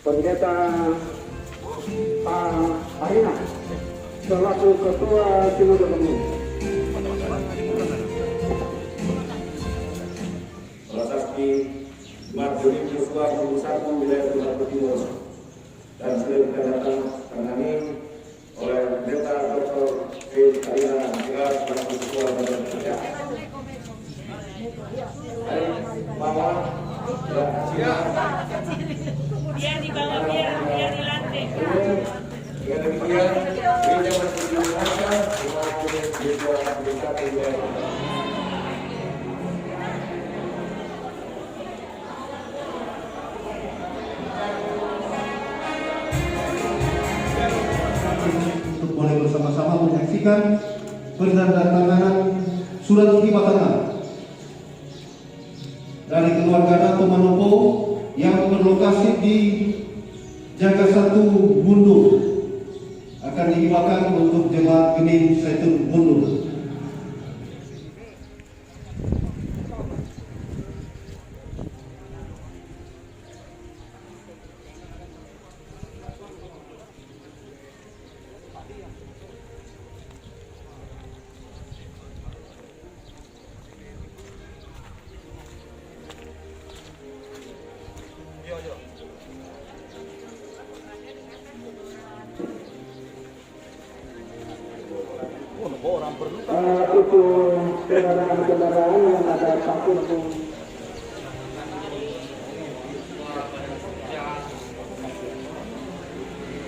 Pendeta Arina selaku Ketua Sinode Pemilih. Prasasti Marjuri Joshua 21 wilayah Sumatera Timur dan sudah ditandatangani oleh Pendeta Dr. Arina selaku Ketua Badan Kerja. Bawah siap. Biar di bawah, biar di lantai. Dengan demikian, gereja Masjid Indonesia mewakili gereja Amerika wilayah. Untuk boleh bersama-sama menyaksikan penandatanganan surat khidmatan dari keluarga Dato Manopo yang berlokasi di Jaga 1 Bundur akan dihibahkan untuk jemaat Gening Zaitun Bundur. Itu kendaraan yang ada satu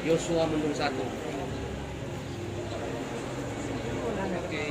Yosua Bundur 1. Oke.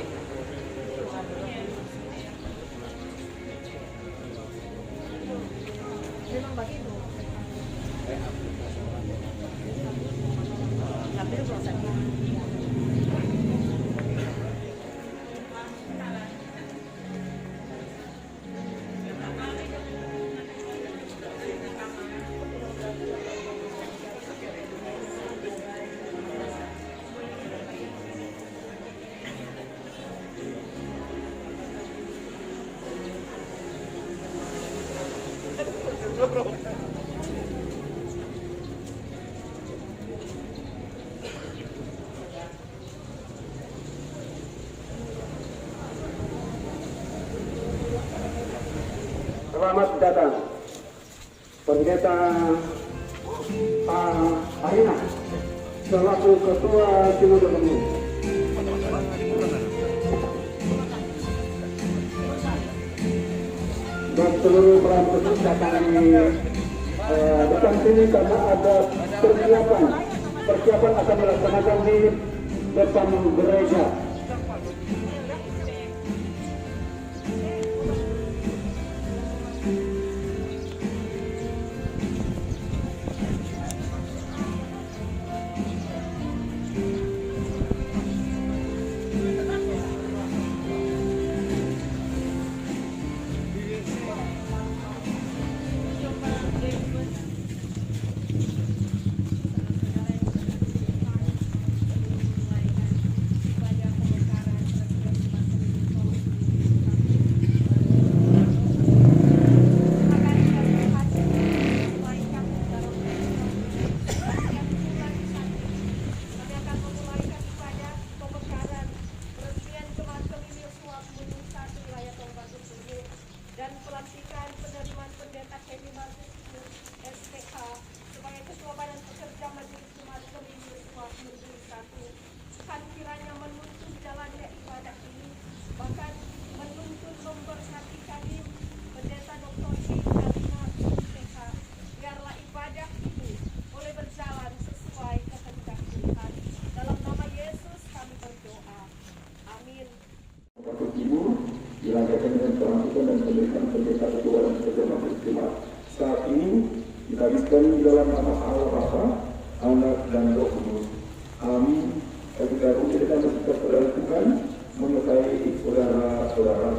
Selamat datang Pendeta Arina selaku Ketua Sinode Pemilih. Dan seluruh peran khusus datang di depan sini karena ada persiapan akan dilaksanakan di depan gereja. Dan pelantikan penerimaan pendeta Kemi Markus SPH sebagai Ketua Badan Pekerja Majelis Jemaat Pemilu Sumatera 1 kan kiranya menuntun jalannya ibadah ini, bahkan menuntun memberkati kami Pendeta Dr. Arina SPH, biarlah ibadah ini boleh berjalan sesuai kehendak Tuhan. Dalam nama Yesus kami berdoa. Amin. Dilanjutkan dengan pelantikan dan pemilihan pendeta ketua dan pekerja majelis jemaat. Saat ini dihabiskan di dalam nama Allah Bapa, Anak dan Roh Kudus. Amin. Ketika kita bersyukur kepada Tuhan menyertai saudara-saudara.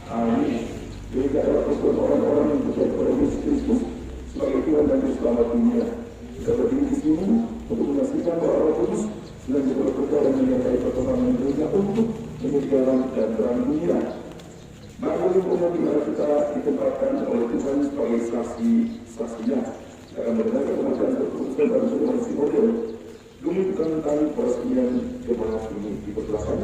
Amin. Jika ada persekutuan orang-orang yang percaya kepada Yesus Kristus sebagai Tuhan dan Juru Selamat dunia, kita berdiri di sini untuk menyaksikan doa Roh Kudus dan juga berdoa dan menyertai pertolongan dunia untuk menjadi garam dan terang dunia. Mari umum di mana kita ditempatkan oleh Tuhan sebagai saksinya akan mendengar kematian keputusan dan semua model demi tentang peresmian jemaat ini dipersilakan.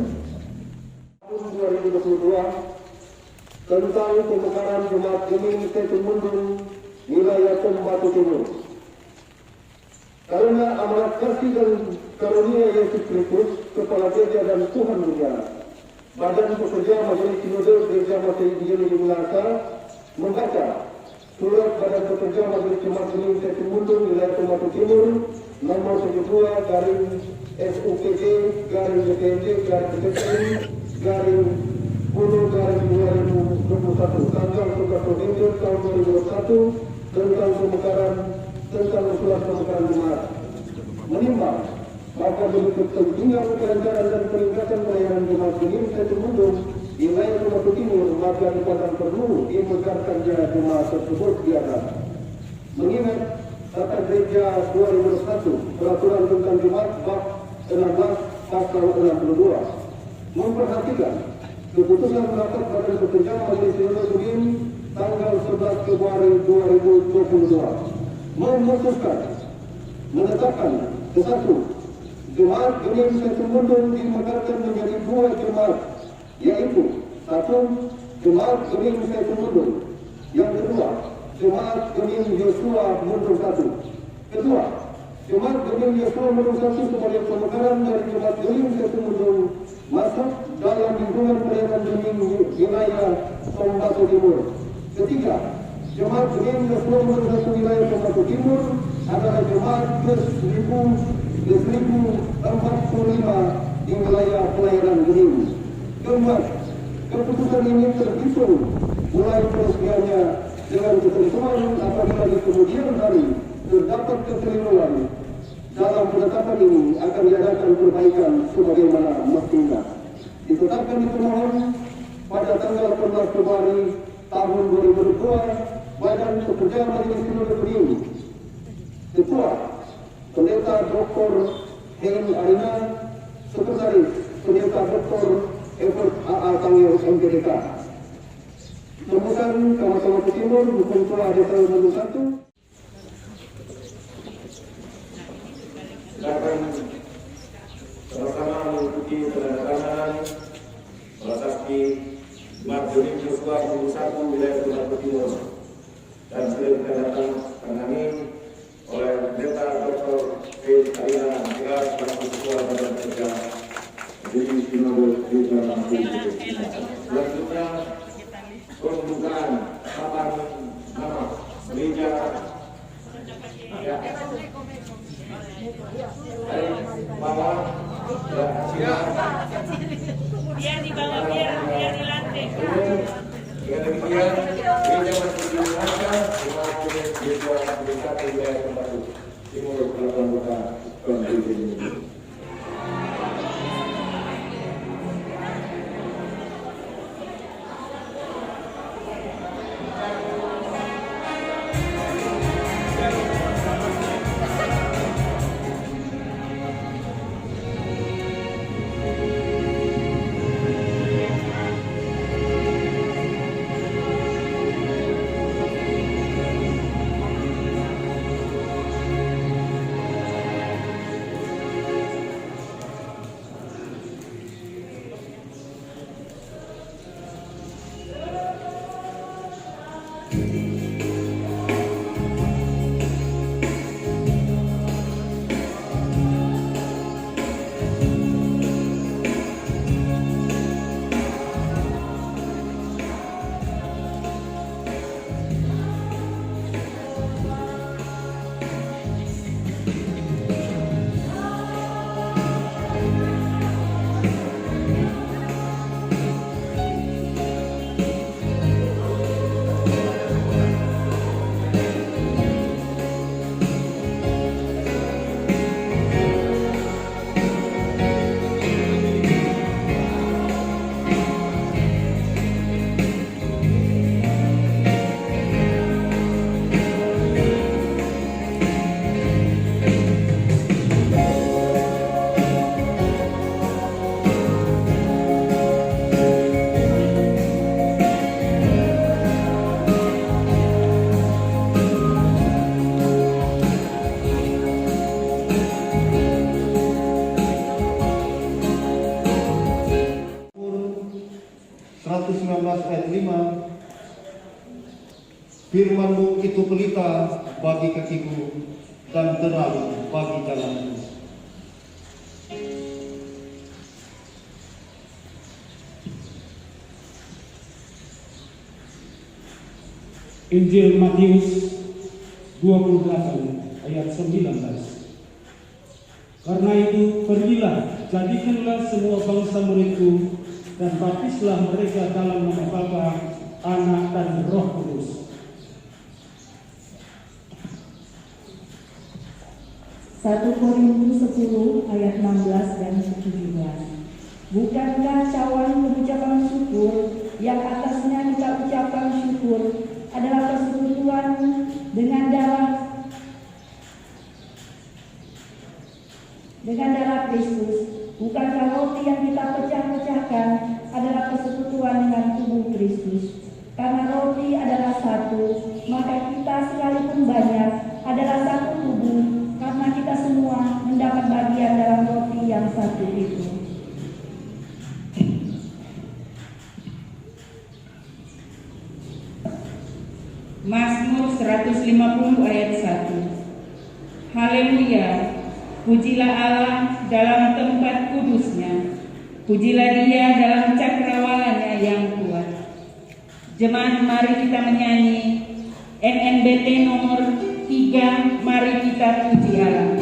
Tahun 2022 tentang pemekaran Jemaat Geming Setumundung wilayah Tombatu Timur. Karena amanat kasih dan karunia Yesus Kristus, Kepala Gereja dan Tuhan Dunia, Badan Pekerja Majelis Sinode Gereja Masehi Diani di Minahasa membaca Surat Badan Pekerja Majelis Jemaat Geming Setumundung wilayah Tombatu Timur nomor 72 garing SUPG garing DPRD garing DPRD garing 10 garing 2021 tanggal 11 November tahun 2021 tentang pemekaran tentang usulan pemekaran jemaat menimbang bahwa demi kepentingan kelancaran dan peningkatan pelayanan jemaat Geming Setumundung di wilayah Tombatu Timur maka dipandang perlu dimekarkan jemaat tersebut di atas. Mengingat Tata Gereja 2001 Peraturan tentang Jemaat Bab 16 Pasal 62 memperhatikan keputusan rapat Badan Pekerja Majelis Sinode Geming tanggal 11 Februari 2022 memutuskan menetapkan ke-1 Jemaat Geming Setumundung dimekarkan menjadi 2 jemaat, yaitu 1 Jemaat Geming Setumundung, yang kedua Jemaat Geming Yosua Mundung 1. Kedua, Jemaat Geming Yosua Mundung 1 sebagai pemekaran dari Jemaat Geming Setumundung masuk dalam lingkungan pelayanan Geming wilayah Tombatu Timur. Ketiga, Jemaat Geming Yosua Mundung 1 wilayah Tombatu Timur adalah Jemaat ke-1045 di wilayah pelayanan Geming. Keempat, keputusan ini terhitung mulai peresmiannya dengan ketentuan apabila di kemudian hari terdapat kekeliruan dalam penetapan ini akan diadakan perbaikan sebagaimana mestinya. Ditetapkan di pemohon pada tanggal 14 Februari tahun 2022 Badan Pekerja Majelis Sinode Geming. Ketua Pendeta Dr. Helen Arina, Sekretaris Pendeta Dr. Evert A.A. Tangil MPDK. Sambutan Kamar Timur, Hukum Tua Desa Mundung 1. Silakan sama-sama mengikuti penandatanganan prasasti Jemaat Geming Yosua Mundung 1 wilayah Tombatu Timur dan sudah ditandatangani oleh Pendeta Dr. Helen Arina selaku Ketua Badan Pekerja Majelis Sinode Gereja Masehi. Selanjutnya pembukaan papan nama gereja ya dari bawah ya Biar di bawah, biar di lantai. dengan demikian gereja Masehi Indonesia gereja Satu wilayah Tombatu Timur telah membuka konstitusi ini. ayat 5, firman-Mu itu pelita bagi kakiku dan terang bagi jalanku. Injil Matius 28 ayat 19. Karena itu pergilah, jadikanlah semua bangsa muridku dan baptislah mereka dalam nama Bapa, Anak dan Roh Kudus. 1 Korintus 10 ayat 16 dan 17. Bukankah cawan pengucapan syukur yang atasnya kita ucapkan syukur adalah persekutuan dengan darah Kristus? Bukankah roti yang kita pecah-pecahkan adalah persekutuan dengan tubuh Kristus? Karena roti adalah satu, maka kita sekalipun banyak adalah satu tubuh, karena kita semua mendapat bagian dalam roti yang satu itu. Mazmur 150 ayat 1. Haleluya, pujilah Allah dalam tempat kudusnya, pujilah Dia dalam cakrawalannya yang kuat. Jemaat, mari kita menyanyi NNBT nomor 3, mari kita puji Allah.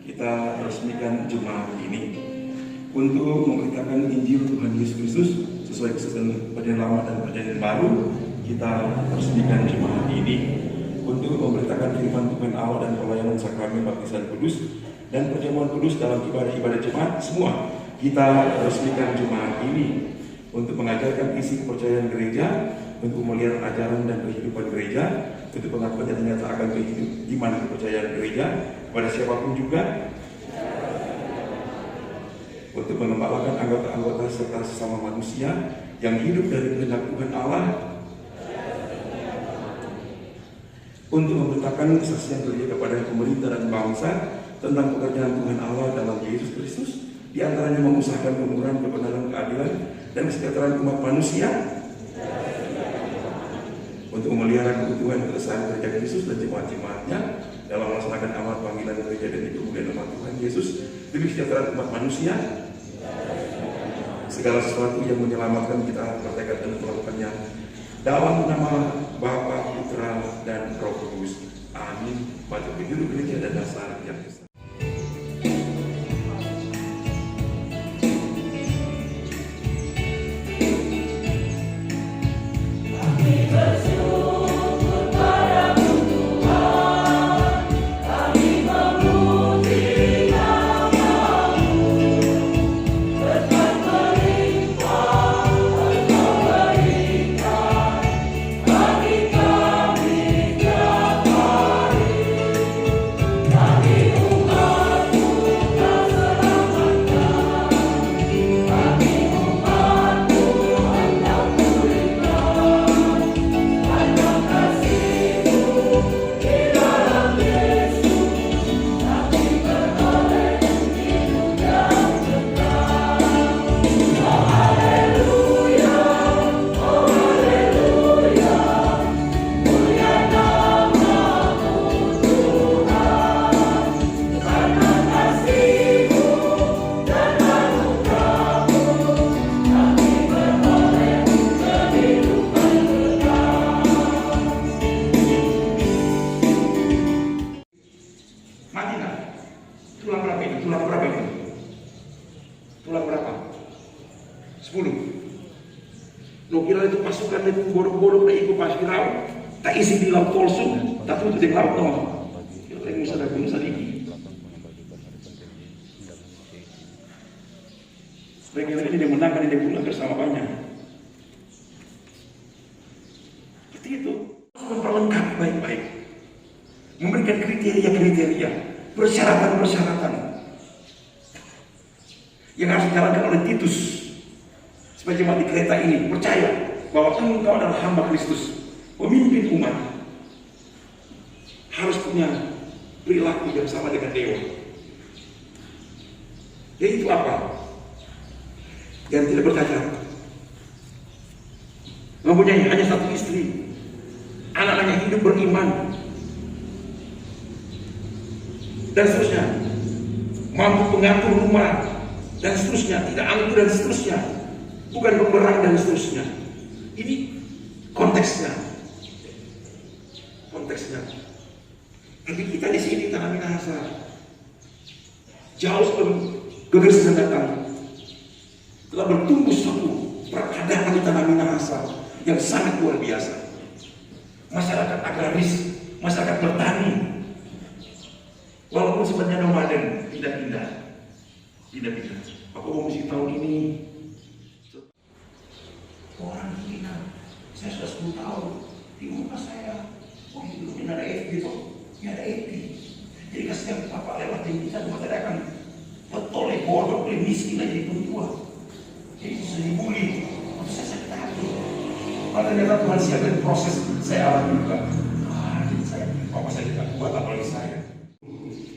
Kita resmikan Jumat ini untuk memberitakan Injil Tuhan Yesus Kristus sesuai kesesuaian Perjanjian Lama dan Perjanjian Baru. Kita resmikan Jumat ini untuk memberitakan firman Tuhan Allah dan pelayanan sakramen baptisan kudus dan perjamuan kudus dalam ibadah-ibadah Jumat. Semua kita resmikan Jumat ini untuk mengajarkan isi kepercayaan gereja, untuk memelihara ajaran dan kehidupan gereja, untuk pengakuan yang nyata akan iman kepercayaan gereja kepada siapapun juga, untuk mengembalakan anggota-anggota serta sesama manusia yang hidup dari kehendak Tuhan Allah, untuk memberitakan kesaksian gereja kepada pemerintah dan bangsa tentang pekerjaan Tuhan Allah dalam Yesus Kristus, di antaranya mengusahakan kebenaran, kebenaran, keadilan, dan kesejahteraan umat manusia, untuk memelihara keutuhan keresahan gereja Kristus dan jemaat-jemaatnya dalam melaksanakan amanat panggilan gereja dan kemuliaan nama Tuhan Yesus demi kesejahteraan umat manusia. Segala sesuatu yang menyelamatkan kita praktekkan dan melakukannya dalam nama Bapa, Putra, dan Roh Kudus. Amin. Baca penjuru gereja dan dasar yang besar. Tulang berapa? 10. Lo kira itu pasukan itu bodoh-bodoh tak ikut pas Firaun, tak isi di laut Kolsum, tak tutup di laut no. Kita yang bisa dapat sedikit. Mereka ini dia menangkan dia pulang bersama banyak. Seperti itu. Memperlengkapi baik-baik, memberikan kriteria-kriteria, persyaratan-persyaratan yang harus dijalankan oleh Titus supaya jemaat di Kreta ini percaya bahwa engkau adalah hamba Kristus, pemimpin umat, harus punya perilaku yang sama dengan dewa. Yaitu apa? Yang tidak bercacat, mempunyai hanya satu istri, anak-anaknya hidup beriman, dan seterusnya, mampu mengatur rumah, dan seterusnya, tidak angkuh dan seterusnya, bukan pemberang dan seterusnya. Ini konteksnya. Tapi kita di sini Tanah Minahasa, jauh sebelum gegerisan datang, telah bertumbuh suatu peradaban di Tanah Minahasa yang sangat luar biasa. Masyarakat agraris, masyarakat bertani, walaupun sebenarnya nomaden, pindah-pindah. Aku mesti tahun ini orang Cina, saya sudah 10 tahun di rumah saya. Itu belum ada FB kok, ini ada FB. Jadi kasihan bapak lewatin kita, cuma saya akan betul bodoh, miskin aja di tua. Jadi bisa dibully, saya sakit hati. Padahal ternyata Tuhan siapkan proses saya alami juga. Jadi saya, bapak saya tidak kuat apalagi saya.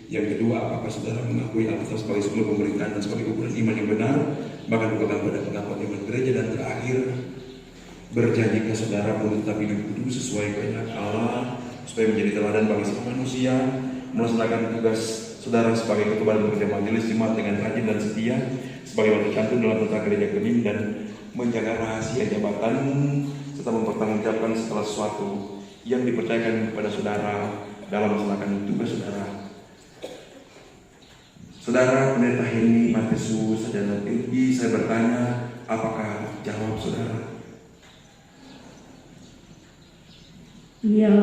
Yang kedua, apakah saudara mengakui Alkitab sebagai sebuah pemerintahan dan sebagai ukuran iman yang benar, bahkan bukan pada pengakuan iman gereja, dan terakhir, berjanjikah saudara menetap hidup kudus sesuai kehendak Allah, supaya menjadi teladan bagi semua manusia, melaksanakan tugas saudara sebagai ketua dan pekerja majelis jemaat dengan rajin dan setia, sebagaimana tercantum dalam tentang gereja Kenim, dan menjaga rahasia jabatan serta mempertanggungjawabkan segala sesuatu yang dipercayakan kepada saudara dalam melaksanakan tugas saudara. Saudara Pendeta Henny Matesus Sarjana Teologi, saya bertanya, apakah jawab saudara? Ya,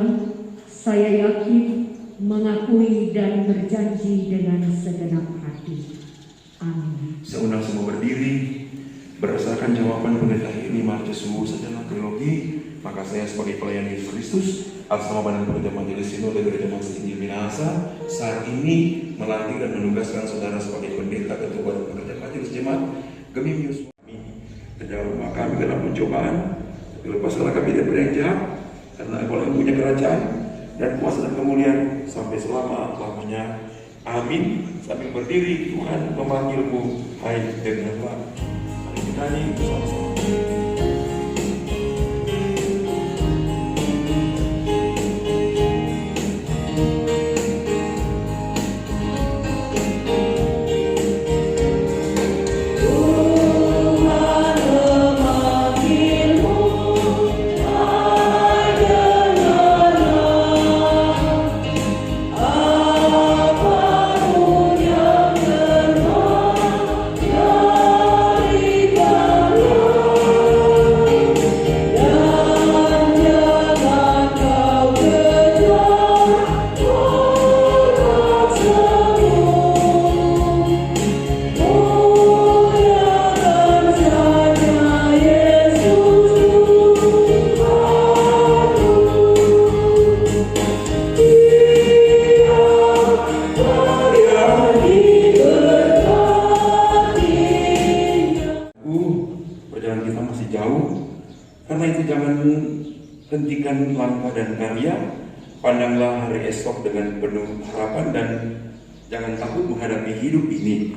saya yakin, mengakui dan berjanji dengan segenap hati. Amin. Saya undang semua berdiri. Berdasarkan jawaban Pendeta Henny Matesus Sarjana Teologi, maka saya sebagai pelayan Yesus Kristus atas nama Badan Pekerja Majelis Sinode Gereja Majelis Injil Minahasa saat ini melantik dan menugaskan saudara sebagai pendeta ketua Badan Pekerja Majelis Jemaat Gemim Yosua. Terjauh rumah kami dalam pencobaan, tapi lepaslah kami dari beranjak, karena Engkau yang punya kerajaan dan kuasa dan kemuliaan sampai selama-lamanya. Amin. Sambil berdiri, Tuhan memanggilmu, hai dengarlah. Mari kita nyanyi bersama-sama. Hentikan langkah dan karya, pandanglah hari esok dengan penuh harapan dan jangan takut menghadapi hidup ini.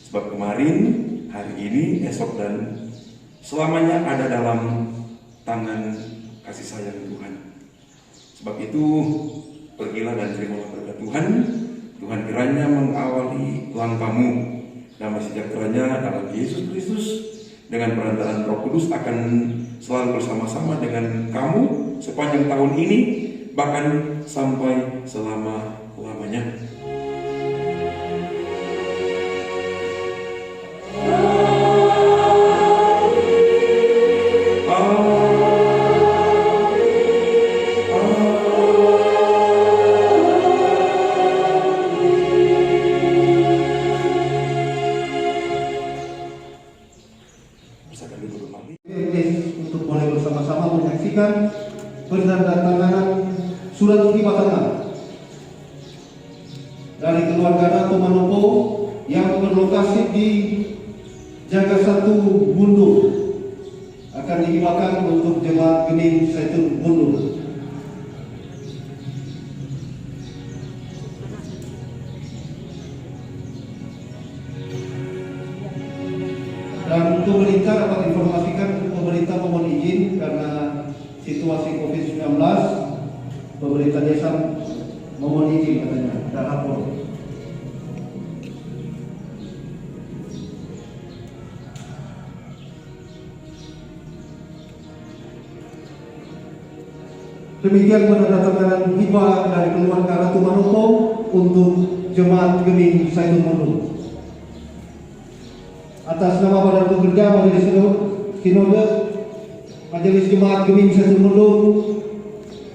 Sebab kemarin, hari ini, esok dan selamanya ada dalam tangan kasih sayang Tuhan. Sebab itu, pergilah dan terimalah berkat Tuhan. Tuhan kiranya mengawali langkahmu. Damai sejahteranya dalam Yesus Kristus dengan perantaraan Roh Kudus akan selalu bersama-sama dengan kamu sepanjang tahun ini, bahkan sampai selama-lamanya. Untuk boleh bersama-sama menyaksikan penandatanganan surat peribadahan dari keluarga Ratu Manopo yang berlokasi di Jaga 1 Mundur akan dihibahkan untuk jemaat Genim Zaitun Mundur. Dan untuk pemerintah dapat informasikan pemerintah mohon izin karena situasi COVID-19, pemerintah desa mohon izin katanya dan lapor. Demikian penandatanganan hibah dari keluarga Ratu Manopo untuk Jemaat Geming Saitun Mundur. Atas nama Badan Pekerja Majelis Sinode Majelis Jemaat Geming Saitun Mundur,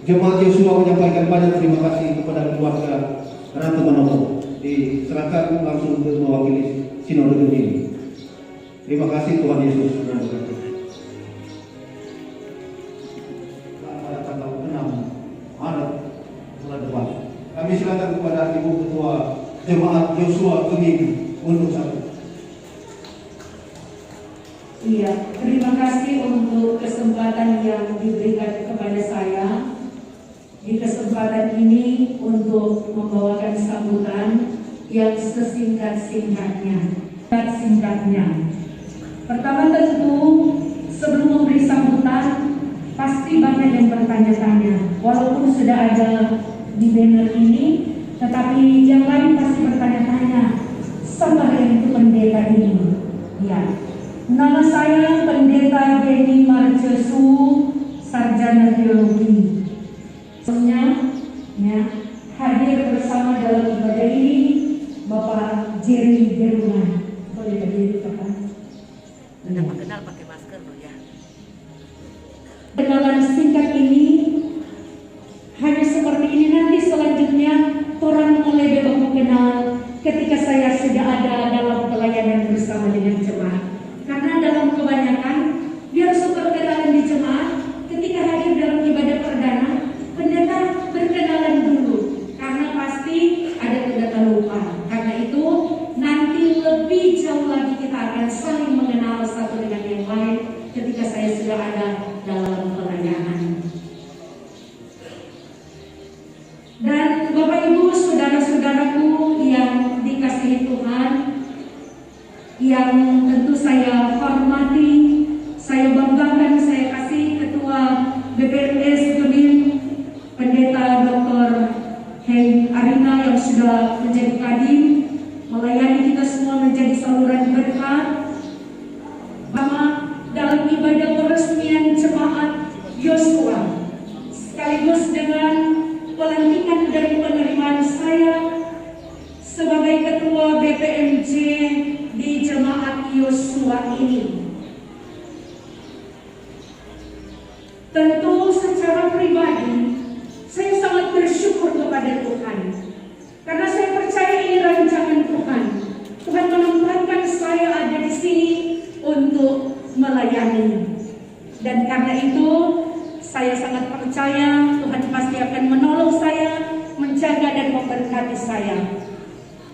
Jemaat Yosua menyampaikan banyak terima kasih kepada keluarga Ratu Manopo. Diserahkan langsung ke mewakili Sinode Geming. Terima kasih, Tuhan Yesus memberkati. Kami silakan kepada Ibu Ketua Jemaat Yosua Geming untuk satu. Iya, terima kasih untuk kesempatan yang diberikan kepada saya. Di kesempatan ini untuk membawakan sambutan yang sesingkat-singkatnya. Pertama tentu sebelum memberi sambutan pasti banyak yang bertanya-tanya. Walaupun sudah ada di banner ini, tetapi yang lain pasti bertanya-tanya, siapa yang itu pendeta ini? Ya, nama saya Pendeta Geni Marcesu, Sarjana Teologi. Sebenarnya ya, hadir bersama dalam ibadah ini Bapak Jerry Gerungan. Boleh berdiri Bapak? Kenal pakai masker loh ya. Kenalan singkat ini hanya seperti ini, nanti selanjutnya orang mulai baku kenal ketika saya sudah ada dalam pelayanan bersama dengan jemaat. Karena dalam kebanyakan biar super kenalan di jemaat, ketika hadir dalam ibadah perdana, pendeta berkenalan dulu karena pasti ada pendeta lupa. Karena itu nanti lebih jauh lagi kita akan saling mengenal satu dengan yang lain ketika saya sudah ada dalam pelayanan. Dan Bapak Ibu, saudara-saudaraku yang dikasihi Tuhan, yang tentu saya hormati, saya banggakan, saya kasih Ketua BPMS Geming, Pendeta Dr. Hei Arina yang sudah menjadi kadin, melayani kita semua menjadi saluran berkat. Mama dalam ibadah peresmian jemaat Yosua, sekaligus dengan pelantikan dan penerimaan saya sebagai Ketua BPMJ di Jemaat Yosua ini. Tentu secara pribadi saya sangat bersyukur kepada Tuhan karena saya percaya ini rancangan Tuhan. Tuhan menempatkan saya ada di sini untuk melayani, dan karena itu saya sangat percaya Tuhan pasti akan menolong saya, menjaga dan memberkati saya.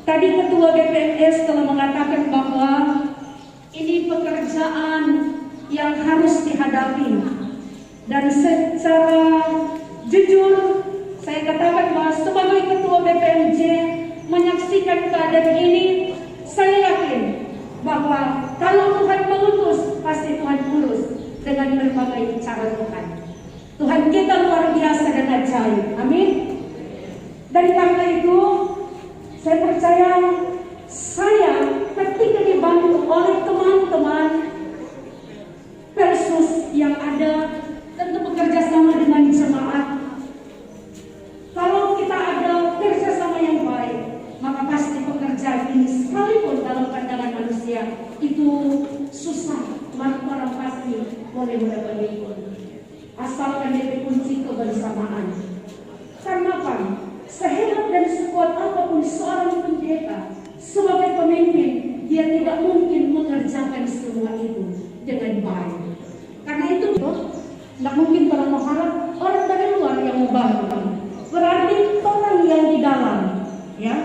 Tadi Ketua BPMS telah mengatakan bahwa ini pekerjaan yang harus dihadapi. Dan secara jujur saya katakan bahwa sebagai Ketua BPMJ menyaksikan keadaan ini, saya yakin bahwa kalau Tuhan mengutus, pasti Tuhan urus dengan berbagai cara Tuhan. Tuhan kita luar biasa dan ajaib. Amin. Dan karena itu saya percaya saya ketika dibantu oleh teman-teman Persus yang ada, tentu bekerja sama dengan jemaat. Kalau kita ada kerjasama yang baik, maka pasti pekerjaan ini sekalipun dalam pandangan manusia itu susah, maka orang pasti boleh mendapat asalkan dia kunci kebersamaan. Karena apa? Sehebat dan sekuat apapun seorang pendeta sebagai pemimpin, dia tidak mungkin mengerjakan semua itu dengan baik. Karena itu tidak mungkin pernah mengharap orang dari luar yang membantu. Berarti orang yang di dalam, ya.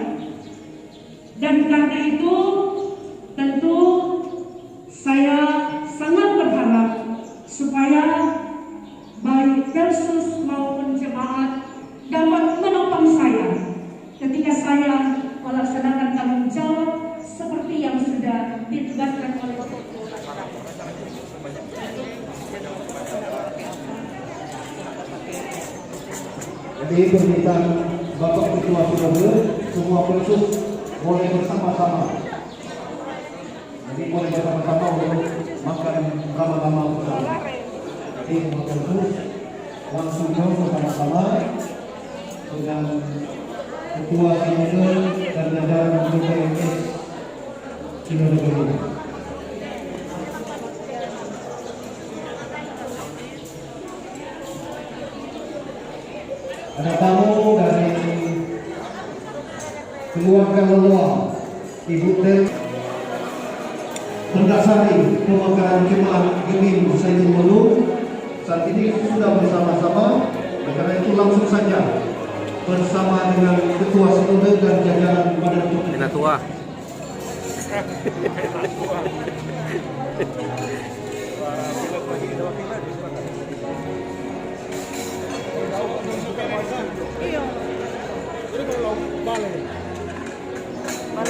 Dan karena itu tentu saya sangat berharap supaya baik Persus maupun jemaat dapat menopang saya ketika saya melaksanakan tanggung jawab seperti yang sudah ditugaskan oleh Bapak. Ini permintaan Bapak Ketua Sinode, semua pengurus boleh bersama-sama. Jadi boleh bersama-sama untuk makan bersama-sama bersama. Jadi semua pengurus langsung bersama-sama dengan Ketua Sinode dan jajaran DPS Sinode ini. Ada tamu dari keluarga Leluang, Ibu Del Berdasari pemekaran jemaat Gemim Sayyidul Muluk saat ini sudah bersama-sama. Karena itu langsung saja bersama dengan Ketua Sinode dan jajaran Badan Tua. Iya. Jadi kalau balik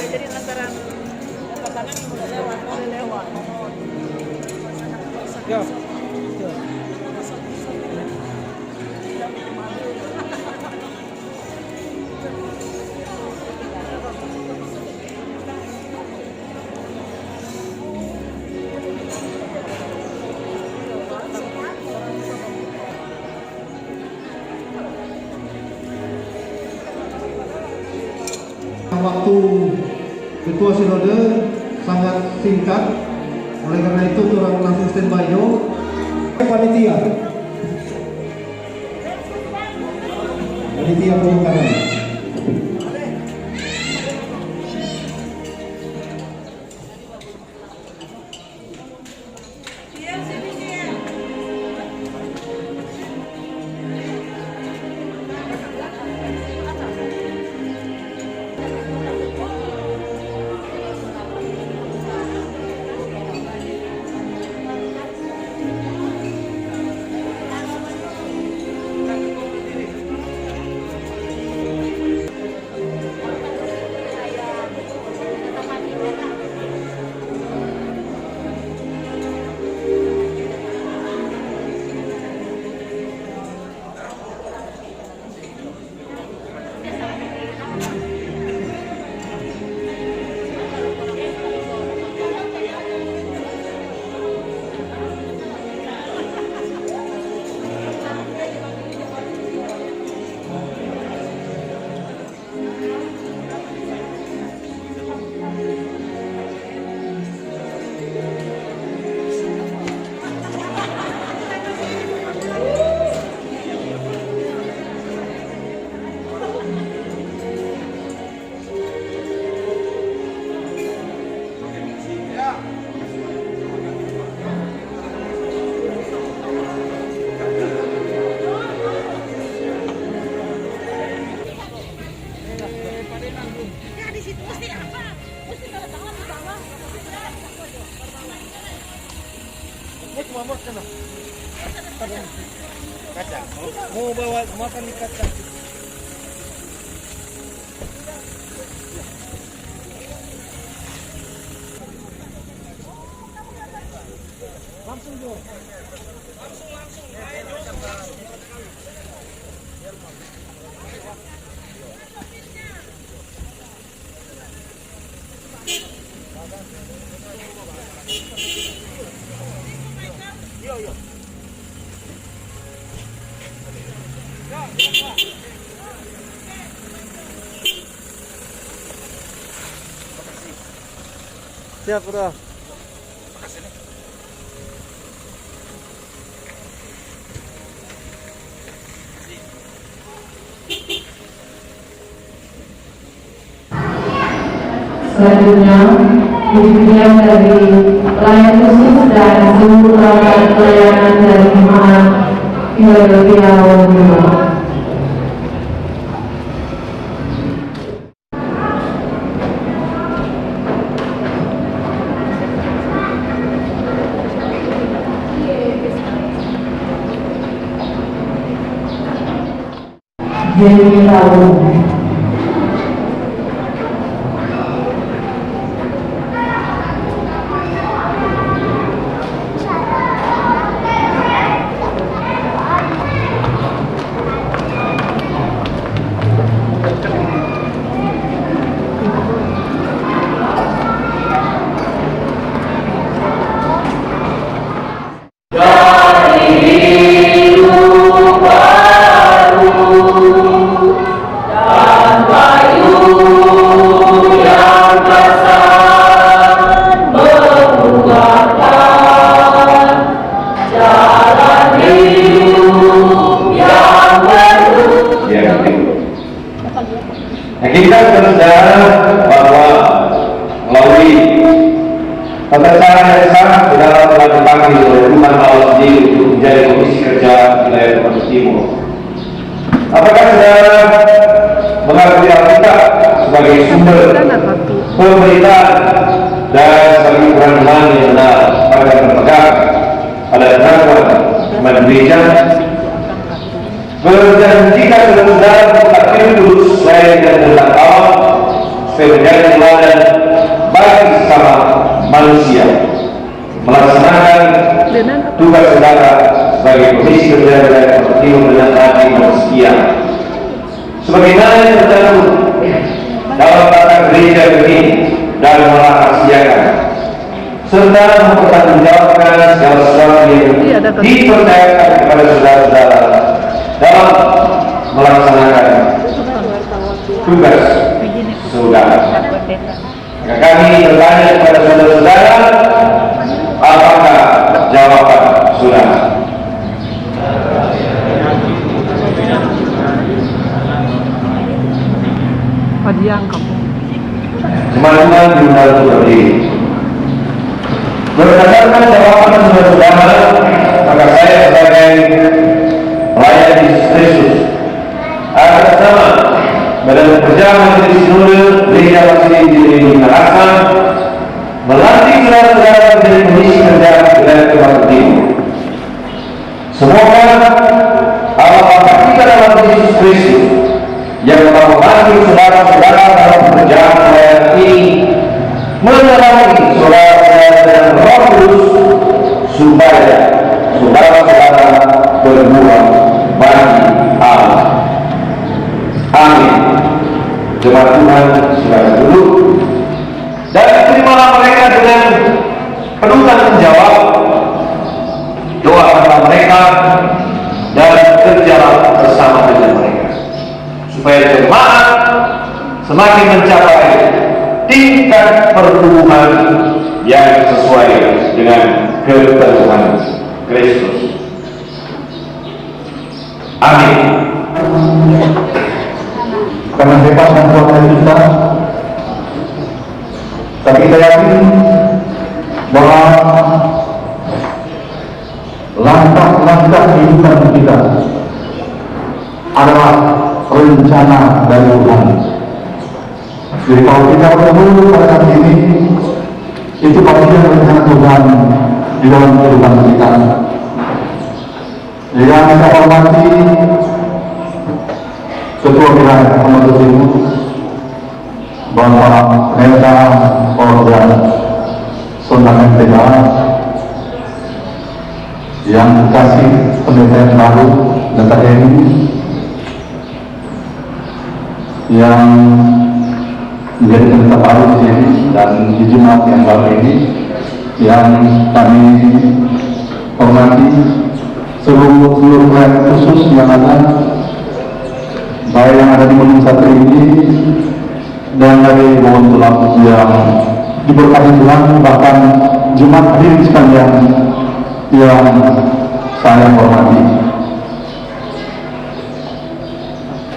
jadi lantaran pasangan udah lewat. Ya. Waktu Ketua Sinode sangat singkat, oleh karena itu orang langsung standby dulu. Panitia pemekaran. Kacang. Mau bawa makan di kacang. Langsung Jo. Langsung. Yo. Siap, Bro. Selanjutnya, diberikan dari pelayan khusus dan seluruh perangkat pelayanan dari jemaat Philadelphia World. Jadi tahu. saudara bahwa melalui tata cara yang sah, saudara telah dipanggil oleh Tuhan Allah sendiri untuk menjadi komisi kerja wilayah Kota Timur. Apakah saudara mengakui Alkitab sebagai sumber pemberitaan dan sebagai ukuran iman yang benar pada berpegang pada pengakuan iman gereja? Berjanjikah saudara bertakbir tulus sesuai dengan kehendak Allah supaya menjadi teladan bagi sesama manusia, melaksanakan tugas saudara sebagai komisi kerja wilayah Kota Timur dengan hati dan setia, sebagaimana yang tercantum dalam tata gereja ini dan merahasiakan, serta mempertanggungjawabkan segala sesuatu yang dipercayakan kepada saudara-saudara dalam melaksanakan tugas saudara. Maka kami bertanya kepada saudara-saudara, apakah jawaban saudara? Teman-teman diundang untuk berdiri. Berdasarkan jawaban saudara-saudara, maka saya sebagai pelayan Yesus Kristus atas nama Badan Kerja Majelis Sinode Gereja Masjid di Minahasa melantik saudara-saudara menjadi komisi kerja wilayah Kota Timur. Semoga Allah Bapa kita dalam Yesus Kristus yang telah memanggil saudara-saudara dalam pekerjaan pelayanan ini menerangi saudara-saudara dengan Roh Kudus supaya saudara-saudara berbuah bagi Allah. Amin. Jemaat Tuhan, silakan duduk dan terimalah mereka dengan penuh tanggung jawab. Doakanlah mereka dan kerjalah bersama dengan mereka supaya jemaat semakin mencapai tingkat pertumbuhan yang sesuai dengan kebutuhan Kristus. Amin. Karena hebat dan kuasa kita, tapi kita yakin bahwa langkah-langkah kehidupan kita adalah rencana dari Tuhan. Jadi kalau kita bertemu pada saat ini, itu bagian rencana Tuhan di dalam kehidupan kita. Yang saya hormati Ketua Wilayah Kota Timur, Bapak Neta Organ Sondamen Tega, yang kasih pendeta yang baru Data ini, yang menjadi pendeta baru di sini dan di jemaat yang baru ini, yang kami hormati seluruh pelayan khusus yang ada, baik yang ada di Gunung Satu ini dan dari Bawang Tulang yang diberkati Tuhan, bahkan jemaat hadirin sekalian yang saya hormati.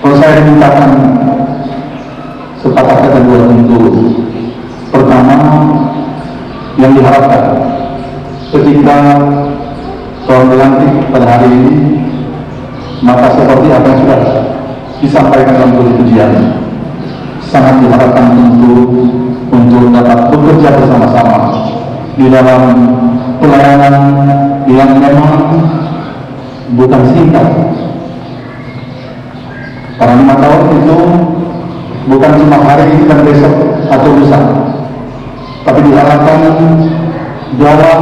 Kalau saya dimintakan sepakat kata dua tentu, pertama yang diharapkan ketika soal dilantik pada hari ini, maka seperti apa yang sudah disampaikan dalam pujian, sangat diharapkan tentu untuk dapat bekerja bersama-sama di dalam pelayanan yang memang bukan singkat. Karena 5 tahun itu bukan cuma hari ini dan besok atau lusa, tapi diharapkan dalam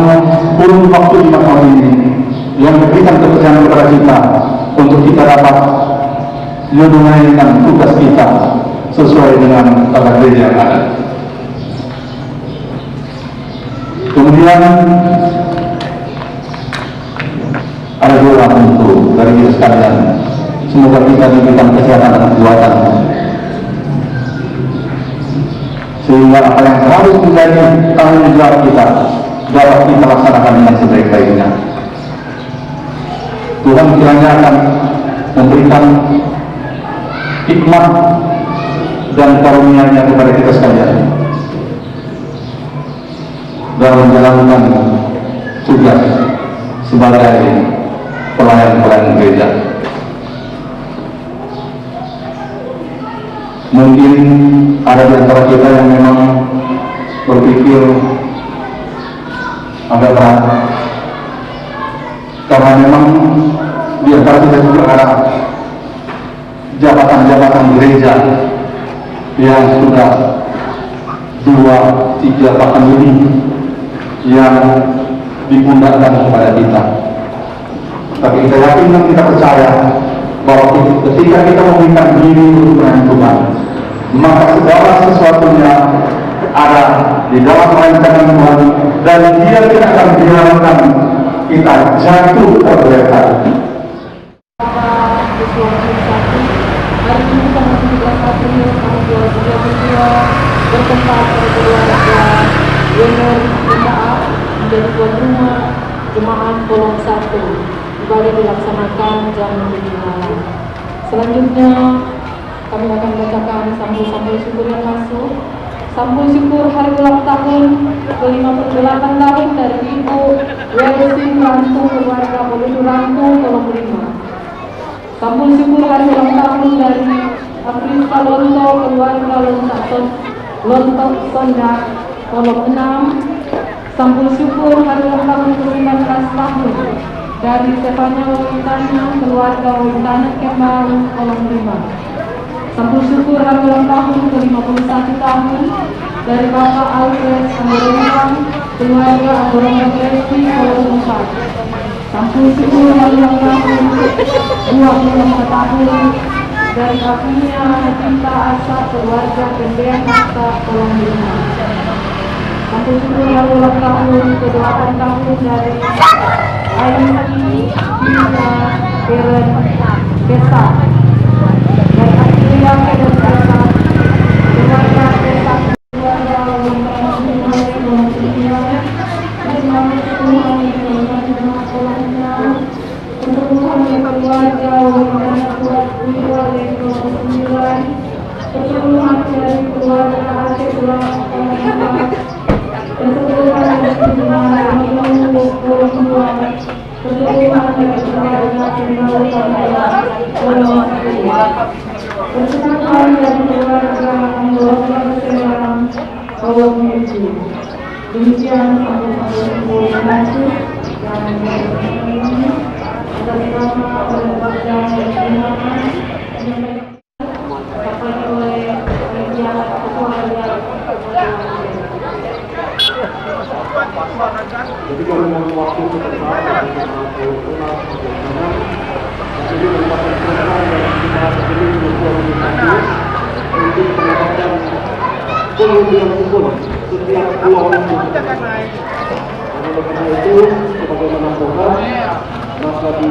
kurun waktu 5 tahun ini yang memberikan kepercayaan kepada kita untuk kita dapat menunaikan tugas kita sesuai dengan tata gereja yang ada. Kemudian ada doa untuk dari kita sekalian, semoga kita diberikan kesehatan dan kekuatan sehingga apa yang harus menjadi tanggung jawab kita dapat kita laksanakan dengan sebaik-baiknya. Tuhan kiranya akan memberikan hikmat dan karunia-Nya kepada kita sekalian dalam menjalankan tugas sebagai pelayan-pelayan gereja. Mungkin ada di antara kita yang memang berpikir agak berat, karena memang di antara kita juga ada jabatan-jabatan gereja yang sudah 2-3 bahkan lebih yang dipundakkan kepada kita. Tapi kita yakin dan kita percaya bahwa ketika kita memberikan diri untuk melayani Tuhan, maka segala sesuatunya ada di dalam rancangan Tuhan, dan Dia tidak akan biarkan kita jatuh tergeletak. Hari ini tanggal 17 April tahun 2022 bertempat pada keluarga Wener Bunda menjadi tuan rumah Jemaat Kolom 1. Ibadah dilaksanakan jam 7 malam. Selanjutnya kami akan bacakan sampul-sampul syukur yang masuk. Sampul syukur hari ulang tahun ke-58 tahun dari Ibu Welsi Rantu keluarga Poludu Rantu Kolom 5. Sampul syukur hari ulang tahun dari Afriska Lonto keluarga Lonto Sondak Kolom 6. Sampul syukur hari ulang tahun ke-19 tahun dari Stefania Wintana keluarga Wintana Kemal Kolom 5. Sampul syukur hari ulang tahun ke-51 tahun dari Bapak Alfred Amorong keluarga Amorong Resi Kolom 4. Sampul syukur hari ulang tahun 25 tahun dari Afinia Cinta Asa keluarga Pendean Asa Kolom 5. Sampul syukur hari ulang tahun ke-8 tahun dari Aini Bisa Beren Desa dari Afinia dan Desa keluarga Desa keluarga demikian sampul-sampul yang masuk yang ini atas nama pada disampaikan oleh pihak ketua Jadi kalau mau waktu sebentar, jadi merupakan program yang kita beri untuk mendapatkan pengujian hukum setiap 2 orang. Oleh karena itu, sebagaimana program, maka di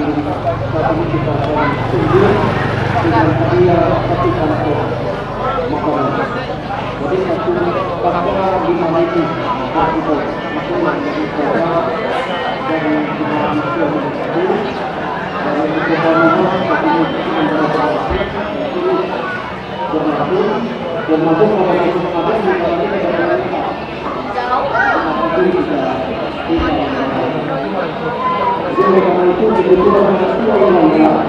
saat ini kita akan tunggu dengan hadiah satu kantor makanan. Jadi satu kantor 5 itu kita makanan dari cara dari jemaah manusia tersebut dari kebanyakan termasuk pada kesempatan di dalamnya jadi karena itu kebetulan semua orang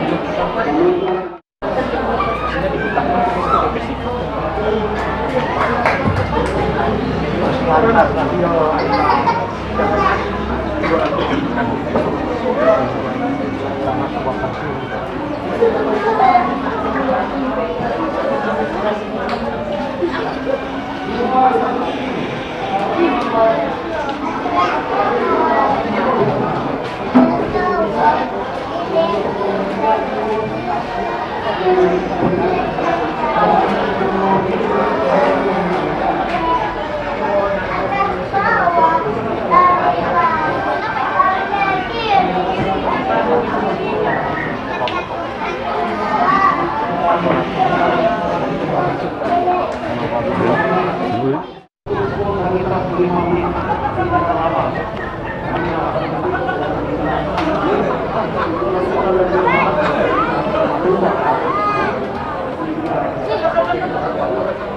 Terima kasih.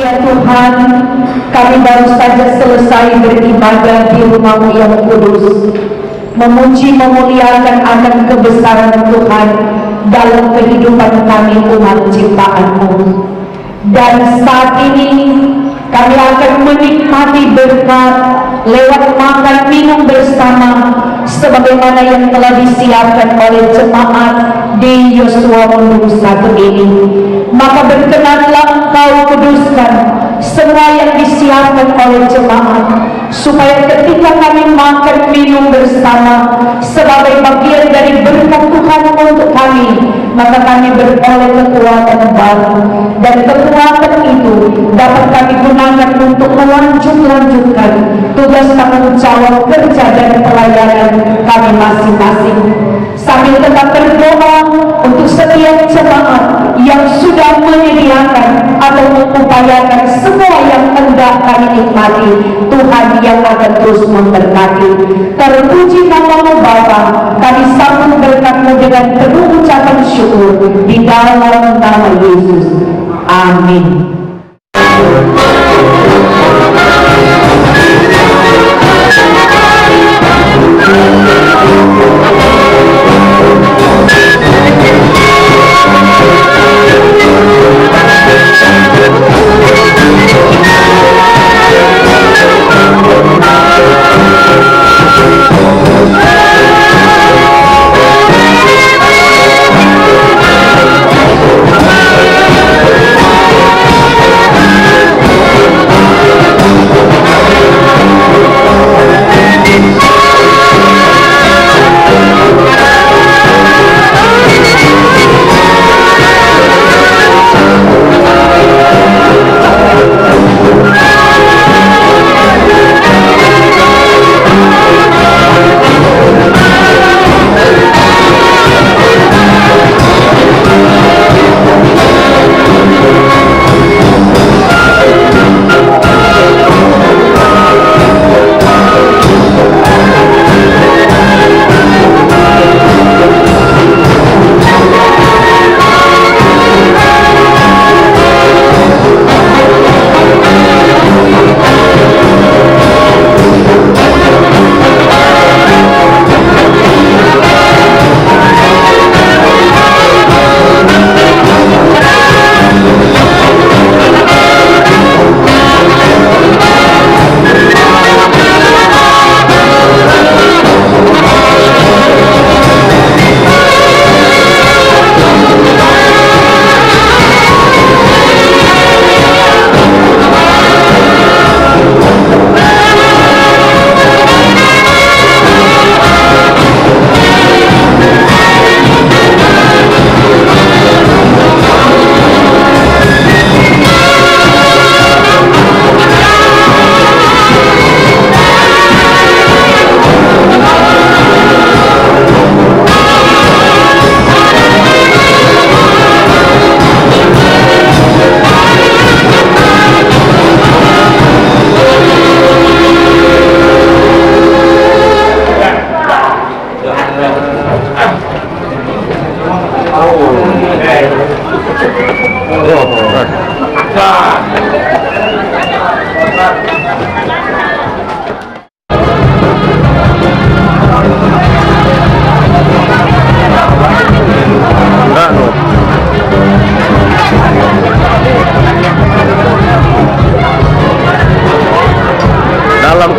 Ya Tuhan, kami baru saja selesai beribadah di rumah-Mu yang kudus, memuji memuliakan akan kebesaran Tuhan dalam kehidupan kami umat ciptaan-Mu. Dan saat ini kami akan menikmati berkat lewat makan minum bersama sebagaimana yang telah disiapkan oleh jemaat di Yosua Mundung 1 ini. Maka berkenanlah Engkau kuduskan semua yang disiapkan oleh jemaat, supaya ketika kami makan minum bersama sebagai bagian dari berkat Tuhan untuk kami, maka kami beroleh kekuatan baru, dan kekuatan itu dapat kami gunakan untuk melanjutkan tugas tanggung jawab kerja dan pelayanan kami masing-masing. Sambil tetap berdoa untuk setiap jemaat yang sudah menyediakan atau mengupayakan semua yang hendak kami nikmati, Tuhan yang akan terus memberkati. Terpuji nama-Mu Bapa, kami sambut berkat-Mu dengan penuh ucapan syukur di dalam nama Yesus. Amin.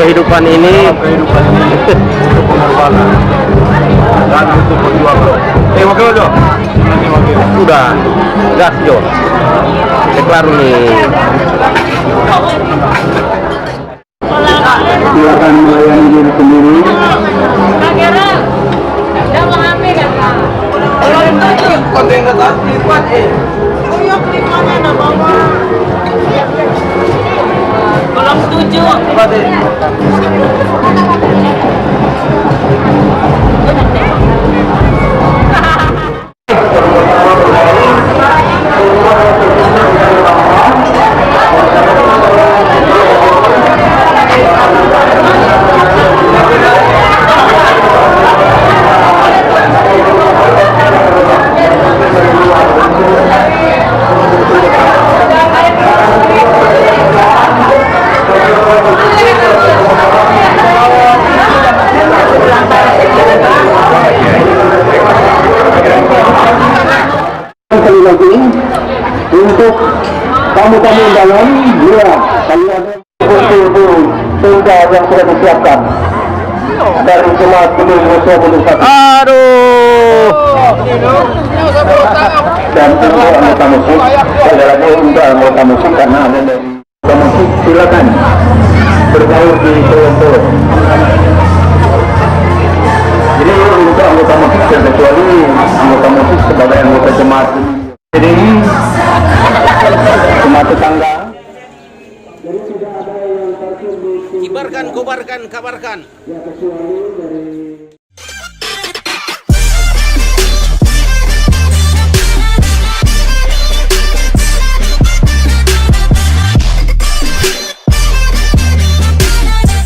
kehidupan ini untuk pengorbanan dan untuk berjuang lo. Wakil lo, sudah gas jo, deklar nih. Silakan melayani diri sendiri. Dah mengambil kan Kak? Kalau itu konten kata lipat Oh ya, lipat ada bawa. Sekali lagi untuk tamu-tamu undangan, ya kalian untuk tenda yang sudah disiapkan dari jemaat gedung Yosua Mundur 1. Aduh. Dan untuk anggota musik, sekali lagi untuk anggota musik karena ada dari anggota musik, silakan berbaur di kelompok. Jadi untuk anggota musik kecuali anggota musik sebagai anggota jemaat jadi jemaat tetangga. Jadi tidak ada yang parkir di Kibarkan, kobarkan, kabarkan. ya kecuali dari